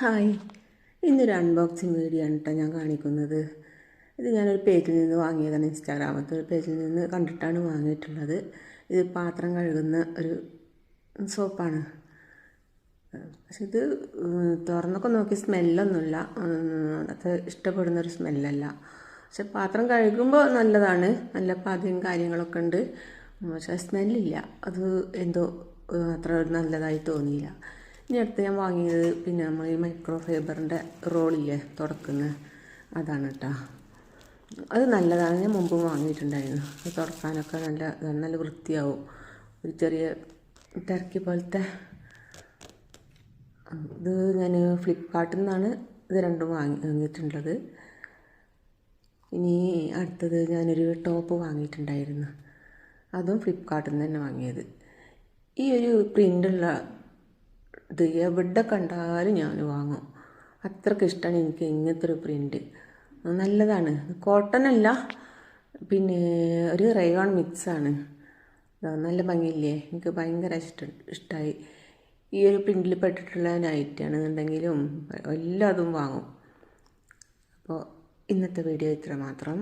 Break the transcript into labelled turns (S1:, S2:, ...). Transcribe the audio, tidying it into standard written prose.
S1: Hi, ഇന്നൊരു unboxing video ആണ് കേട്ടോ ഞാൻ കാണിക്കുന്നത്. ഇത് ഞാനൊരു പേജിൽ നിന്ന് വാങ്ങിയതാണ്. ഇൻസ്റ്റാഗ്രാമത്തെ ഒരു പേജിൽ നിന്ന് കണ്ടിട്ടാണ് വാങ്ങിയിട്ടുള്ളത്. ഇത് പാത്രം കഴുകുന്ന ഒരു സോപ്പാണ്. പക്ഷെ ഇത് തുറന്നൊക്കെ നോക്കി സ്മെല്ലൊന്നുമില്ല, അത് ഇഷ്ടപ്പെടുന്നൊരു സ്മെല്ലല്ല. പക്ഷെ പാത്രം കഴുകുമ്പോൾ നല്ലതാണ്, നല്ല പാതയും കാര്യങ്ങളൊക്കെ ഉണ്ട്. പക്ഷേ സ്മെല്ലില്ല, അത് എന്തോ അത്ര നല്ലതായി തോന്നിയില്ല. ഇനി അടുത്ത് ഞാൻ വാങ്ങിയത് നമ്മൾ ഈ മൈക്രോ ഫൈബറിൻ്റെ റോളില്ലേ തുടക്കുന്ന, അതാണ് കേട്ടോ. അത് നല്ലതാണ്, ഞാൻ മുമ്പും വാങ്ങിയിട്ടുണ്ടായിരുന്നു. അത് തുടക്കാനൊക്കെ നല്ല വൃത്തിയാവും. ഒരു ചെറിയ ടർക്കി പോലത്തെ ഇത് ഞാൻ ഫ്ലിപ്കാർട്ടിൽ നിന്നാണ് ഇത് രണ്ടും വാങ്ങിയിട്ടുള്ളത്. ഇനി അടുത്തത് ഞാനൊരു ടോപ്പ് വാങ്ങിയിട്ടുണ്ടായിരുന്നു, അതും ഫ്ലിപ്കാർട്ടിൽ നിന്ന് തന്നെ വാങ്ങിയത്. ഈ ഒരു പ്രിൻ്റുള്ള ഇത് എവിടെ കണ്ടാലും ഞാൻ വാങ്ങും, അത്രയ്ക്ക് ഇഷ്ടമാണ് എനിക്ക് ഇങ്ങനത്തെ ഒരു പ്രിൻ്റ്. നല്ലതാണ്, കോട്ടൺ അല്ല, ഒരു റയോൺ മിക്സാണ്. നല്ല ഭംഗിയില്ലേ, എനിക്ക് ഭയങ്കര ഇഷ്ടമായി. ഈ ഒരു പ്രിൻ്റിൽ പെട്ടിട്ടുള്ള നൈറ്റാണെന്നുണ്ടെങ്കിലും എല്ലാതും വാങ്ങും. അപ്പോൾ ഇന്നത്തെ വീഡിയോ ഇത്ര മാത്രം.